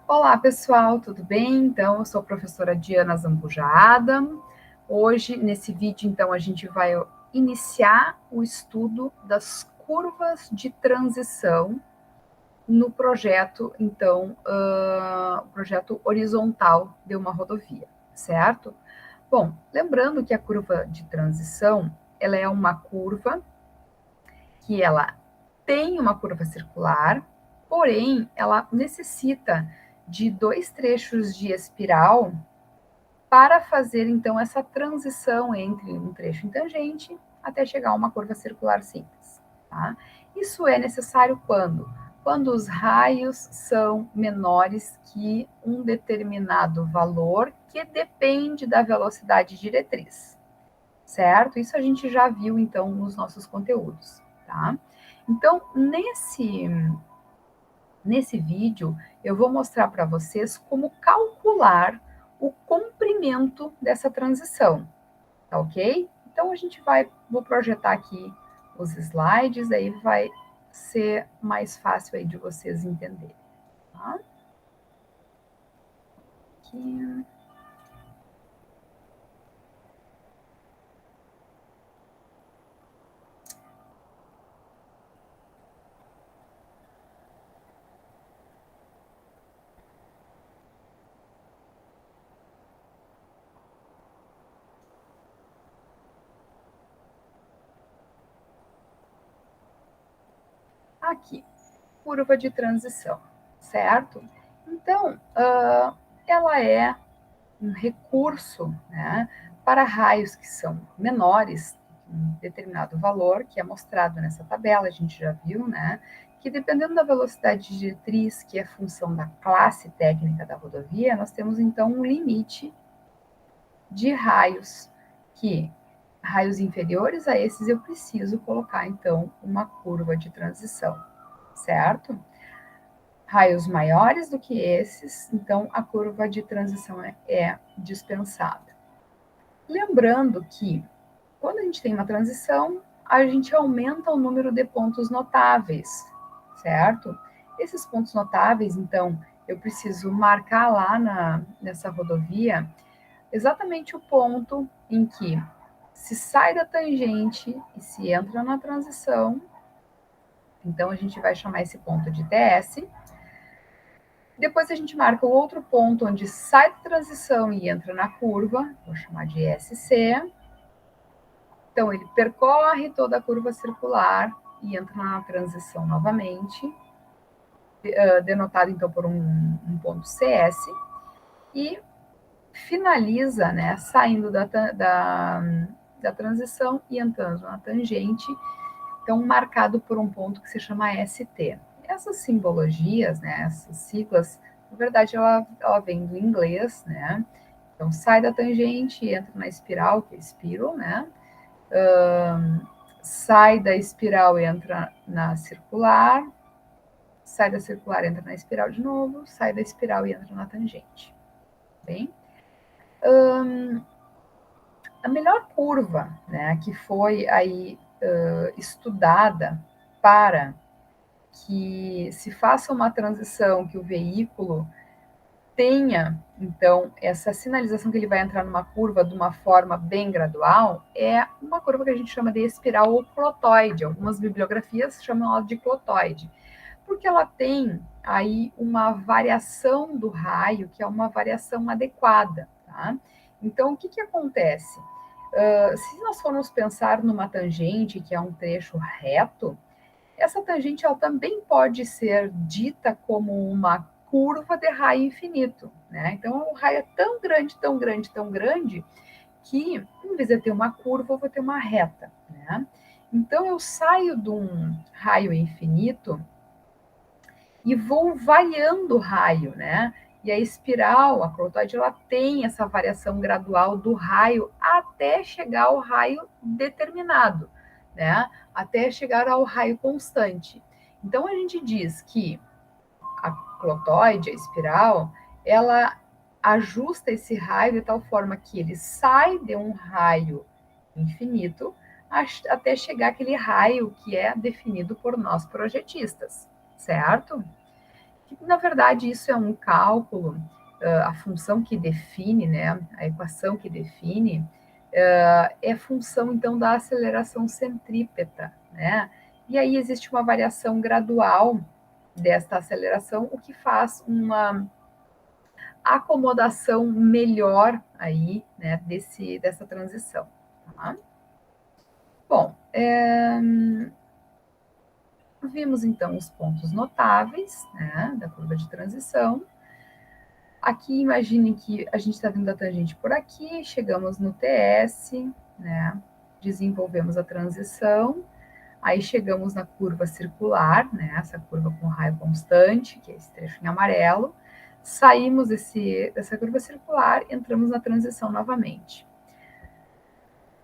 Olá, pessoal, tudo bem? Então, eu sou a professora Diana Zambuja. Hoje, nesse vídeo, então, a gente vai iniciar o estudo das curvas de transição no projeto, então, o projeto horizontal de uma rodovia, certo? Bom, lembrando que a curva de transição, ela é uma curva que ela tem uma curva circular, porém, ela necessita de dois trechos de espiral para fazer, então, essa transição entre um trecho em tangente até chegar a uma curva circular simples. Tá? Isso é necessário quando? Quando os raios são menores que um determinado valor que depende da velocidade diretriz, certo? Isso a gente já viu, então, nos nossos conteúdos, tá? Então, nesse vídeo, eu vou mostrar para vocês como calcular o comprimento dessa transição, tá ok? Então, vou projetar aqui os slides, aí vai ser mais fácil aí de vocês entenderem, tá? Aqui. Aqui, curva de transição, certo? Então, ela é um recurso, né, para raios que são menores, um determinado valor, que é mostrado nessa tabela, a gente já viu, né, que dependendo da velocidade diretriz, que é função da classe técnica da rodovia, nós temos então um limite de raios, que raios inferiores a esses eu preciso colocar então uma curva de transição, certo? Raios maiores do que esses, então a curva de transição é dispensável. Lembrando que, quando a gente tem uma transição, a gente aumenta o número de pontos notáveis, certo? Esses pontos notáveis, então, eu preciso marcar lá nessa rodovia exatamente o ponto em que se sai da tangente e se entra na transição. Então, a gente vai chamar esse ponto de TS. Depois a gente marca o outro ponto onde sai da transição e entra na curva, vou chamar de SC. Então, ele percorre toda a curva circular e entra na transição novamente, denotado então por um ponto CS, e finaliza, né, saindo da transição e entrando na tangente, então marcado por um ponto que se chama ST. Essas simbologias, né, essas siglas, na verdade, ela vem do inglês, né? Então, sai da tangente, entra na espiral, que é spiral, né? Sai da espiral e entra na circular, sai da circular e entra na espiral de novo, sai da espiral e entra na tangente. Bem? A melhor curva, né, que foi aí estudada para que se faça uma transição, que o veículo tenha, então, essa sinalização que ele vai entrar numa curva de uma forma bem gradual, é uma curva que a gente chama de espiral ou clotoide. Algumas bibliografias chamam ela de clotoide, porque ela tem aí uma variação do raio, que é uma variação adequada, tá? Então, o que que acontece? Se nós formos pensar numa tangente, que é um trecho reto, essa tangente ela também pode ser dita como uma curva de raio infinito, né? Então, o raio é tão grande, tão grande, tão grande, que, em vez de eu ter uma curva, eu vou ter uma reta, né? Então, eu saio de um raio infinito e vou variando o raio, né? E a espiral, a clotoide, ela tem essa variação gradual do raio até chegar ao raio determinado, né? Até chegar ao raio constante. Então a gente diz que a clotoide, a espiral, ela ajusta esse raio de tal forma que ele sai de um raio infinito até chegar aquele raio que é definido por nós projetistas, certo? Na verdade, isso é um cálculo, a função que define, né, a equação que define, é função, então, da aceleração centrípeta, né? E aí existe uma variação gradual desta aceleração, o que faz uma acomodação melhor aí, né, dessa transição. Tá? Bom, vimos então os pontos notáveis, né, da curva de transição. Aqui, imaginem que a gente está vindo da tangente por aqui, chegamos no TS, né, desenvolvemos a transição, aí chegamos na curva circular, né, essa curva com raio constante, que é esse trecho em amarelo, saímos dessa curva circular, entramos na transição novamente.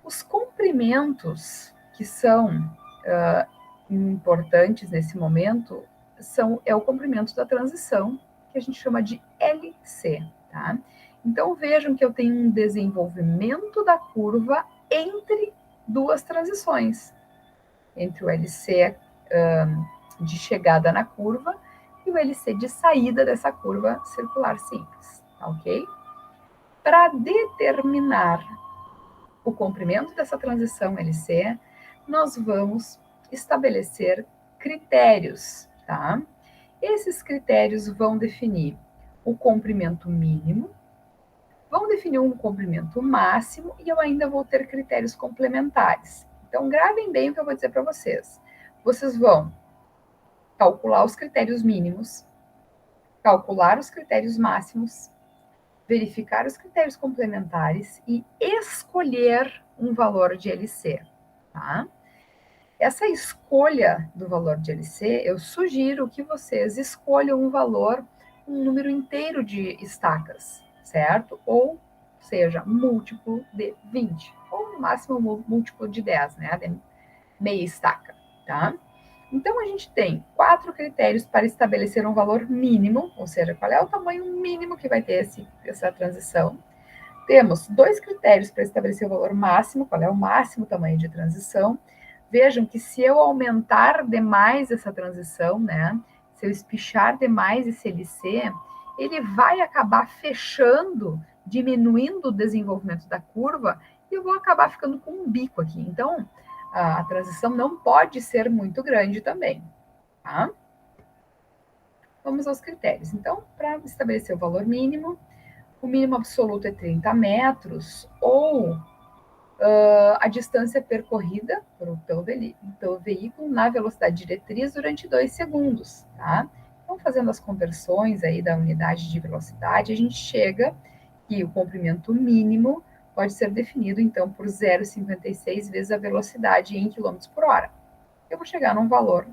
Os comprimentos que são importantes nesse momento é o comprimento da transição, que a gente chama de LC. Tá? Então vejam que eu tenho um desenvolvimento da curva entre duas transições, entre o LC de chegada na curva e o LC de saída dessa curva circular simples, tá, ok? Para determinar o comprimento dessa transição LC, nós vamos estabelecer critérios, tá? Esses critérios vão definir o comprimento mínimo, vão definir um comprimento máximo e eu ainda vou ter critérios complementares. Então, gravem bem o que eu vou dizer para vocês. Vocês vão calcular os critérios mínimos, calcular os critérios máximos, verificar os critérios complementares e escolher um valor de LC. Tá? Essa escolha do valor de LC, eu sugiro que vocês escolham um valor, um número inteiro de estacas, certo? Ou seja, múltiplo de 20, ou no máximo múltiplo de 10, né? De meia estaca, tá? Então, a gente tem 4 critérios para estabelecer um valor mínimo, ou seja, qual é o tamanho mínimo que vai ter essa transição. Temos 2 critérios para estabelecer o valor máximo, qual é o máximo tamanho de transição. Vejam que se eu aumentar demais essa transição, né, se eu espichar demais esse LC, ele vai acabar fechando, diminuindo o desenvolvimento da curva, e eu vou acabar ficando com um bico aqui. Então, a transição não pode ser muito grande também, tá? Vamos aos critérios. Então, para estabelecer o valor mínimo, o mínimo absoluto é 30 metros, ou a distância percorrida pelo veículo na velocidade diretriz durante 2 segundos, tá? Então, fazendo as conversões aí da unidade de velocidade, a gente chega que o comprimento mínimo pode ser definido, então, por 0,56 vezes a velocidade em quilômetros por hora. Eu vou chegar num valor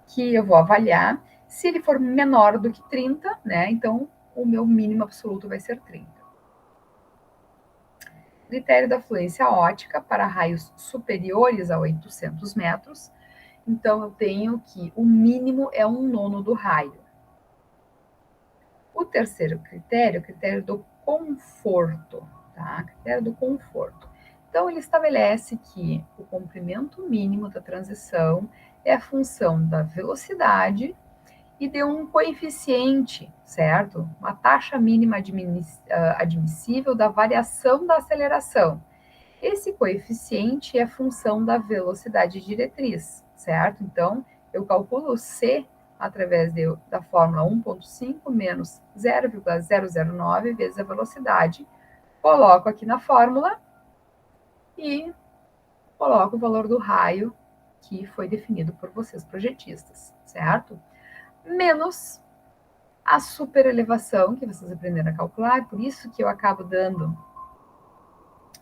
que eu vou avaliar. Se ele for menor do que 30, né, então o meu mínimo absoluto vai ser 30. Critério da fluência ótica para raios superiores a 800 metros. Então, eu tenho que o mínimo é 1/9 do raio. O terceiro critério, o critério do conforto, tá? Critério do conforto. Então, ele estabelece que o comprimento mínimo da transição é a função da velocidade e de um coeficiente, certo? Uma taxa mínima admissível da variação da aceleração. Esse coeficiente é função da velocidade diretriz, certo? Então, eu calculo C através da fórmula 1,5 menos 0,009 vezes a velocidade, coloco aqui na fórmula e coloco o valor do raio que foi definido por vocês projetistas, certo? Menos a superelevação, que vocês aprenderam a calcular, por isso que eu acabo dando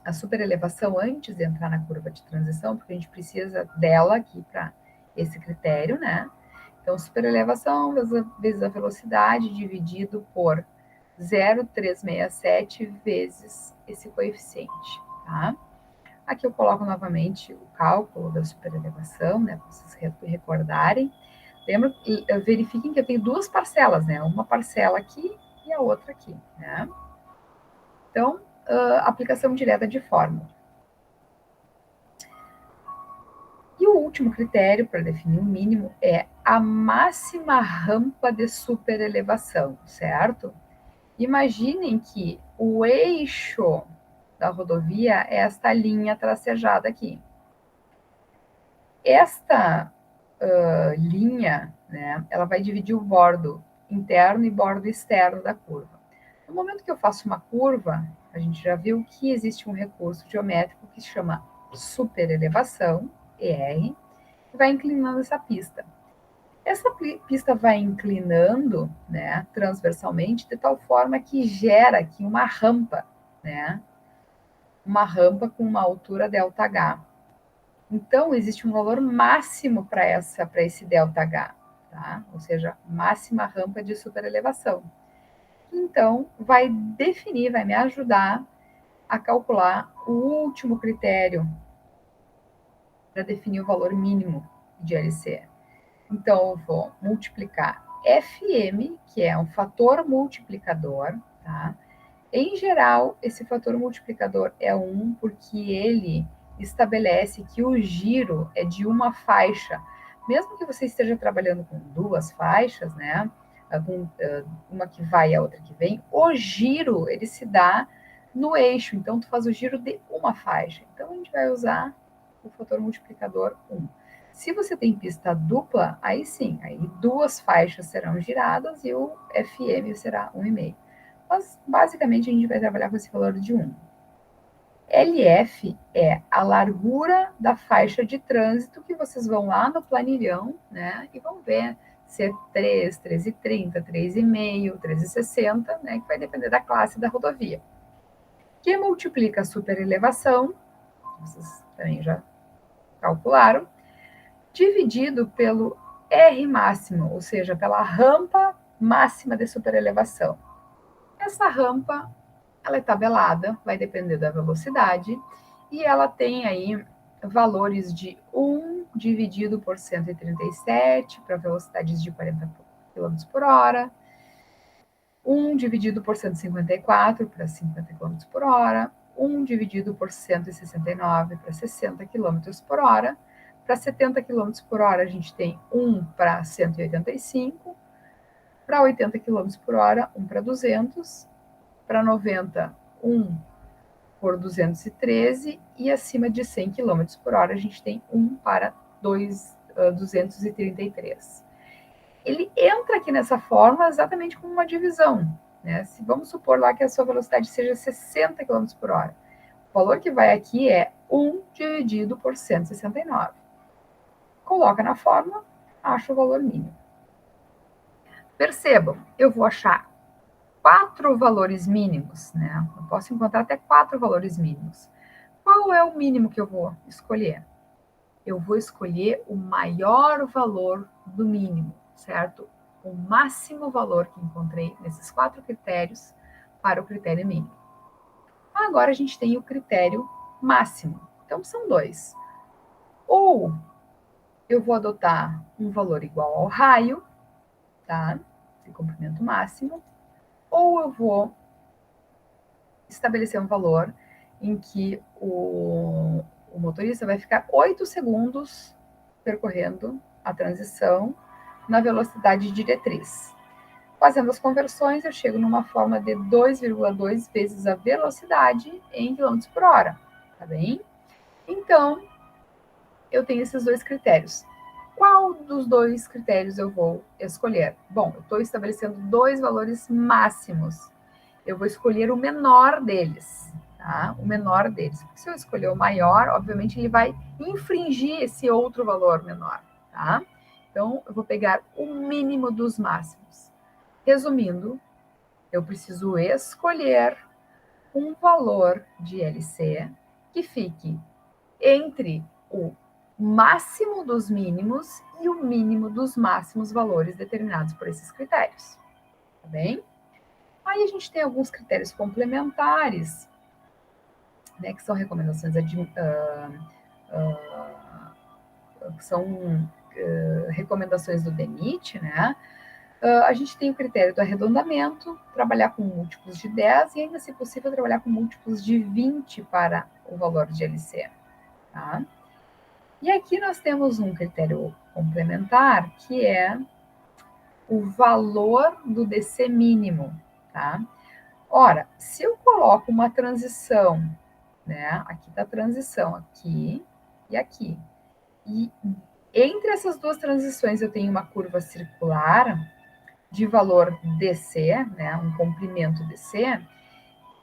a superelevação antes de entrar na curva de transição, porque a gente precisa dela aqui para esse critério, né? Então, superelevação vezes a velocidade dividido por 0,367 vezes esse coeficiente, tá? Aqui eu coloco novamente o cálculo da superelevação, né, para vocês recordarem. Lembra, verifiquem que eu tenho 2 parcelas, né? Uma parcela aqui e a outra aqui, né? Então, aplicação direta de fórmula. E o último critério para definir o mínimo é a máxima rampa de superelevação, certo? Imaginem que o eixo da rodovia é esta linha tracejada aqui. Esta linha, né, ela vai dividir o bordo interno e bordo externo da curva. No momento que eu faço uma curva, a gente já viu que existe um recurso geométrico que se chama superelevação, ER, que vai inclinando essa pista. Essa pista vai inclinando, né, transversalmente, de tal forma que gera aqui uma rampa, né, uma rampa com uma altura ΔH. Então, existe um valor máximo para esse ΔH, tá? Ou seja, máxima rampa de superelevação. Então, vai definir, vai me ajudar a calcular o último critério para definir o valor mínimo de LC. Então, eu vou multiplicar FM, que é um fator multiplicador, tá? Em geral, esse fator multiplicador é 1, porque ele estabelece que o giro é de uma faixa. Mesmo que você esteja trabalhando com duas faixas, né? Uma que vai e a outra que vem, o giro ele se dá no eixo. Então, tu faz o giro de uma faixa. Então, a gente vai usar o fator multiplicador 1. Se você tem pista dupla, aí sim, aí duas faixas serão giradas e o FM será 1,5. Mas, basicamente, a gente vai trabalhar com esse valor de 1. LF é a largura da faixa de trânsito que vocês vão lá no planilhão, né, e vão ver se é 3, 3,30, 3,5, 3,60, né, que vai depender da classe da rodovia. Que multiplica a superelevação, vocês também já calcularam, dividido pelo R máximo, ou seja, pela rampa máxima de superelevação. Essa rampa, ela é tabelada, vai depender da velocidade, e ela tem aí valores de 1 dividido por 137 para velocidades de 40 km por hora, 1 dividido por 154 para 50 km por hora, 1 dividido por 169 para 60 km por hora. Para 70 km por hora, a gente tem 1 para 185, para 80 km por hora, 1 para 200, para 90, 1 por 213, e acima de 100 km por hora, a gente tem 1 para 233. Ele entra aqui nessa forma exatamente como uma divisão, né? Se vamos supor lá que a sua velocidade seja 60 km por hora, o valor que vai aqui é 1 dividido por 169. Coloca na fórmula, acha o valor mínimo. Percebam, eu vou achar 4 valores mínimos, né? Eu posso encontrar até 4 valores mínimos. Qual é o mínimo que eu vou escolher? Eu vou escolher o maior valor do mínimo, certo? O máximo valor que encontrei nesses 4 critérios para o critério mínimo. Agora a gente tem o critério máximo. Então são 2. Ou eu vou adotar um valor igual ao raio, tá? De comprimento máximo, ou eu vou estabelecer um valor em que o motorista vai ficar 8 segundos percorrendo a transição na velocidade diretriz. Fazendo as conversões, eu chego numa forma de 2,2 vezes a velocidade em km por hora, tá bem? Então, eu tenho esses 2 critérios. Qual dos 2 critérios eu vou escolher? Bom, eu estou estabelecendo 2 valores máximos. Eu vou escolher o menor deles, tá? O menor deles. Porque se eu escolher o maior, obviamente ele vai infringir esse outro valor menor, tá? Então, eu vou pegar o mínimo dos máximos. Resumindo, eu preciso escolher um valor de LC que fique entre o máximo dos mínimos e o mínimo dos máximos valores determinados por esses critérios, tá bem? Aí a gente tem alguns critérios complementares, né, que são recomendações que são recomendações do DENIT, né? A gente tem o critério do arredondamento, trabalhar com múltiplos de 10 e ainda, se possível, trabalhar com múltiplos de 20 para o valor de LC, tá? E aqui nós temos um critério complementar, que é o valor do DC mínimo, tá? Ora, se eu coloco uma transição, né? Aqui está a transição, aqui e aqui. E entre essas duas transições eu tenho uma curva circular de valor DC, né? Um comprimento DC.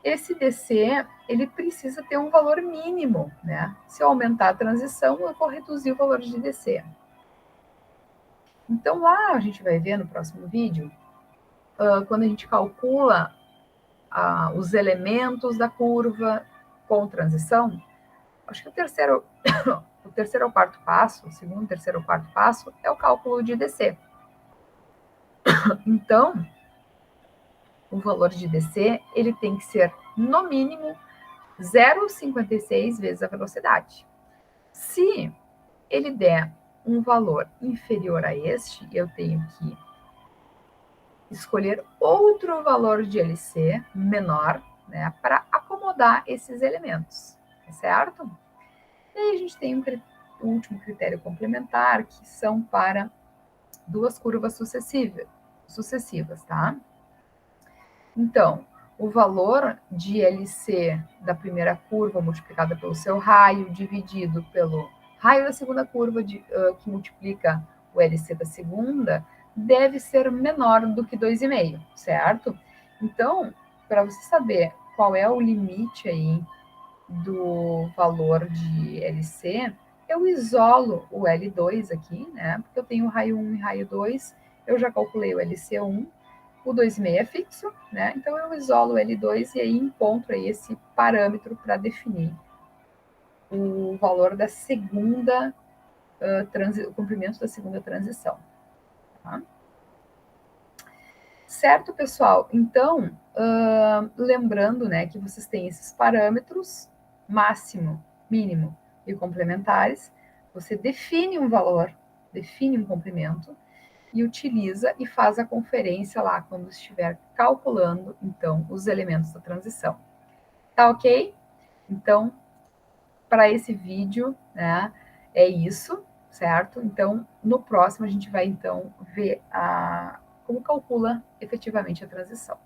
Esse DC, ele precisa ter um valor mínimo, né? Se eu aumentar a transição, eu vou reduzir o valor de DC. Então, lá a gente vai ver no próximo vídeo, quando a gente calcula os elementos da curva com transição, acho que o terceiro ou quarto passo, o segundo, terceiro ou quarto passo, é o cálculo de DC. Então, o valor de DC, ele tem que ser, no mínimo, 0,56 vezes a velocidade. Se ele der um valor inferior a este, eu tenho que escolher outro valor de LC menor, né, para acomodar esses elementos, certo? E aí a gente tem um último critério complementar, que são para duas curvas sucessivas, tá? Então, o valor de LC da primeira curva multiplicada pelo seu raio, dividido pelo raio da segunda curva, que multiplica o LC da segunda, deve ser menor do que 2,5, certo? Então, para você saber qual é o limite aí do valor de LC, eu isolo o L2 aqui, né? Porque eu tenho raio 1 e raio 2, eu já calculei o LC1, o 2,5 é fixo, né? Então eu isolo o L2 e aí encontro aí esse parâmetro para definir o valor da segunda, o comprimento da segunda transição. Tá? Certo, pessoal? Então, lembrando, né, que vocês têm esses parâmetros, máximo, mínimo e complementares, você define um valor, define um comprimento, e utiliza e faz a conferência lá quando estiver calculando, então, os elementos da transição. Tá ok? Então, para esse vídeo, né, é isso, certo? Então, no próximo a gente vai, então, ver como calcula efetivamente a transição.